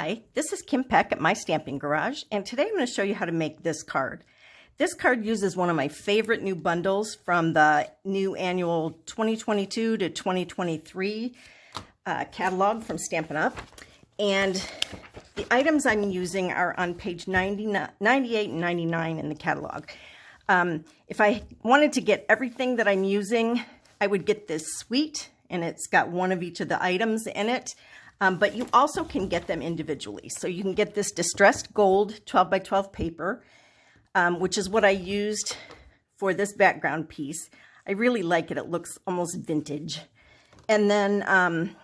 Hi, this is Kim Peck at My Stamping Garage, and today I'm going to show you how to make this card. This card uses one of my favorite new bundles from the new annual 2022 to 2023 catalog from Stampin' Up! And the items I'm using are on page 98 and 99 in the catalog. If I wanted to get everything that I'm using, I would get this suite, and it's got one of each of the items in it. But you also can get them individually. So you can get this distressed gold 12 by 12 paper, which is what I used for this background piece. I really like it. It looks almost vintage. And then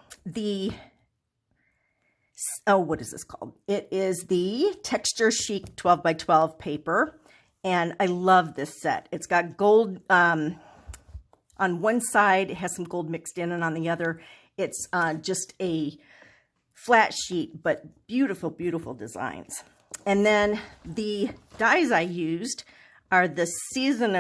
what is this called? It is the Texture Chic 12 by 12 paper. And I love this set. It's got gold on one side. It has some gold mixed in, and on the other, it's just a flat sheet, but beautiful, beautiful designs. And then the dies I used are the Season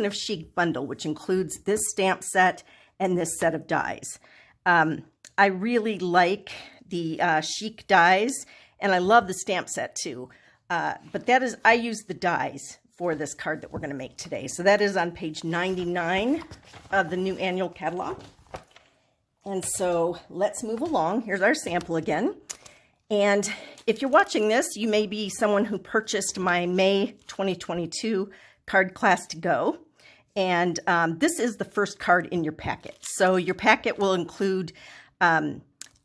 of Chic bundle, which includes this stamp set and this set of dies. I really like the Chic dies, and I love the stamp set too. But I use the dies for this card that we're going to make today. So that is on page 99 of the new annual catalog. And so let's move along. Here's our sample again. And if you're watching this, you may be someone who purchased my May 2022 card class to go. And this is the first card in your packet. So your packet will include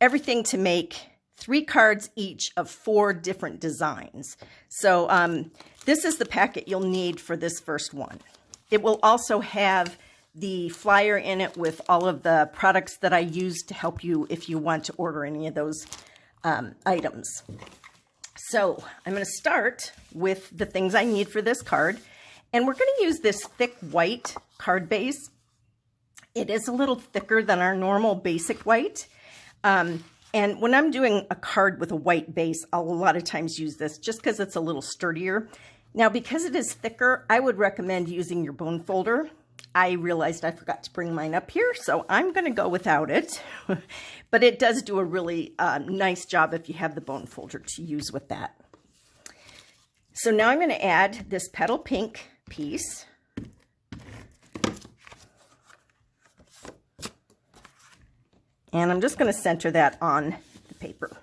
everything to make 3 cards each of 4 different designs. So this is the packet you'll need for this first one. It will also have the flyer in it with all of the products that I use to help you if you want to order any of those items. So I'm going to start with the things I need for this card. And we're going to use this thick white card base. It is a little thicker than our normal basic white. And when I'm doing a card with a white base, I'll a lot of times use this just because it's a little sturdier. Now, because it is thicker, I would recommend using your bone folder. I realized I forgot to bring mine up here, so I'm going to go without it. But it does do a really nice job if you have the bone folder to use with that. So now I'm going to add this petal pink piece. And I'm just going to center that on the paper.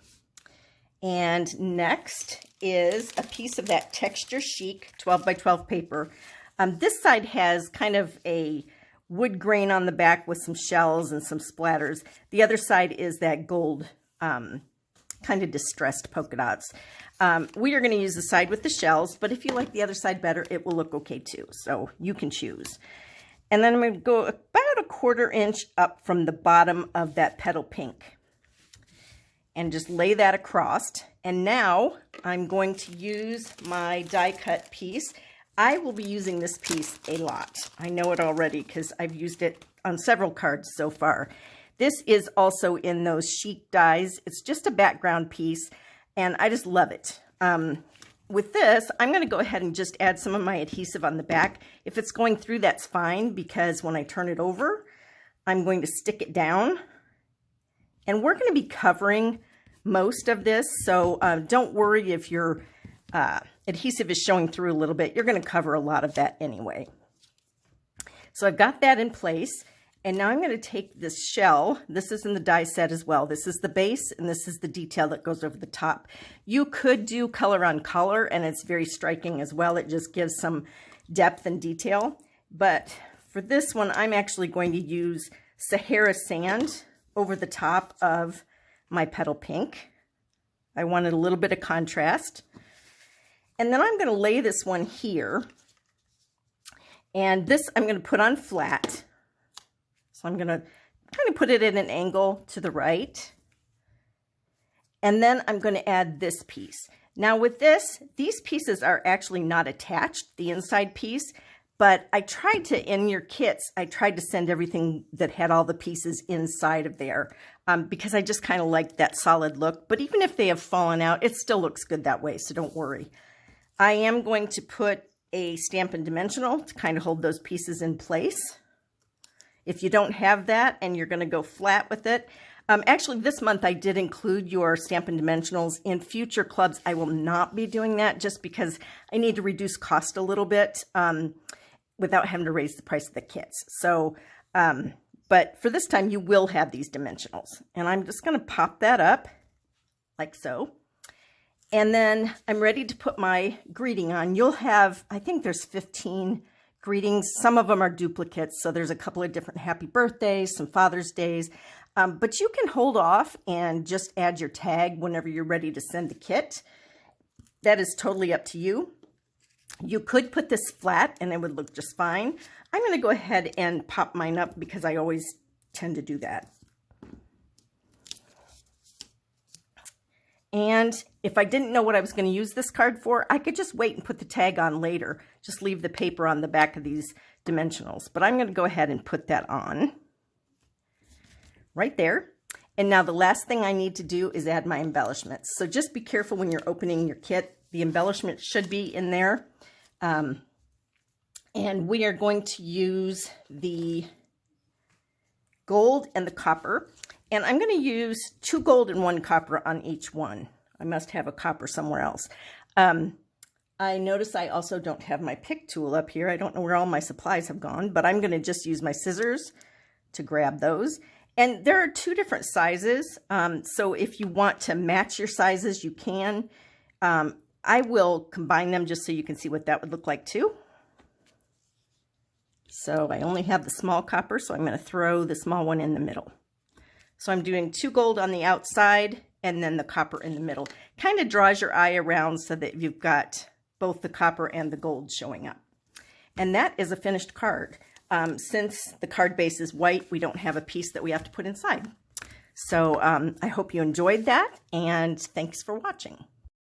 And next is a piece of that Texture Chic 12 by 12 paper. This side has kind of a wood grain on the back with some shells and some splatters. The other side is that gold kind of distressed polka dots. We are going to use the side with the shells, but if you like the other side better, it will look okay too. So you can choose. And then I'm going to go about a 1/4 inch up from the bottom of that petal pink and just lay that across. And now I'm going to use my die cut piece. I will be using this piece a lot. I know it already because I've used it on several cards so far. This is also in those Chic dies. It's just a background piece, and I just love it. With this, I'm going to go ahead and just add some of my adhesive on the back. If it's going through, that's fine, because when I turn it over, I'm going to stick it down. And we're going to be covering most of this, so don't worry if your adhesive is showing through a little bit. You're going to cover a lot of that anyway. So I've got that in place, and now I'm going to take this shell. This is in the die set as well. This is the base, and this is the detail that goes over the top. You could do color on color, and it's very striking as well. It just gives some depth and detail. But for this one, I'm actually going to use Sahara sand over the top of my petal pink. I wanted a little bit of contrast. And then I'm going to lay this one here. And this I'm going to put on flat. So I'm going to kind of put it at an angle to the right. And then I'm going to add this piece. Now with this, these pieces are actually not attached, the inside piece. But I tried to, in your kits, I tried to send everything that had all the pieces inside of there because I just kind of liked that solid look. But even if they have fallen out, it still looks good that way, so don't worry. I am going to put a Stampin' Dimensional to kind of hold those pieces in place. If you don't have that and you're going to go flat with it, Actually, this month I did include your Stampin' Dimensionals. In future clubs, I will not be doing that just because I need to reduce cost a little bit without having to raise the price of the kits. So, but for this time, you will have these dimensionals. And I'm just going to pop that up like so. And then I'm ready to put my greeting on. You'll have, I think there's 15 greetings. Some of them are duplicates. So there's a couple of different happy birthdays, some Father's Days. But you can hold off and just add your tag whenever you're ready to send the kit. That is totally up to you. You could put this flat and it would look just fine. I'm going to go ahead and pop mine up because I always tend to do that. And if I didn't know what I was going to use this card for, I could just wait and put the tag on later. Just leave the paper on the back of these dimensionals. But I'm going to go ahead and put that on right there. And now the last thing I need to do is add my embellishments. So just be careful when you're opening your kit. The embellishment should be in there. And we are going to use the gold and the copper. And I'm going to use 2 gold and 1 copper on each one. I must have a copper somewhere else. I notice I also don't have my pick tool up here. I don't know where all my supplies have gone, but I'm going to just use my scissors to grab those. And there are 2 different sizes, so if you want to match your sizes, you can. I will combine them just so you can see what that would look like too. So I only have the small copper, so I'm going to throw the small one in the middle. So I'm doing 2 gold on the outside and then the copper in the middle. Kind of draws your eye around so that you've got both the copper and the gold showing up. And that is a finished card. Since the card base is white, we don't have a piece that we have to put inside. So I hope you enjoyed that, and thanks for watching.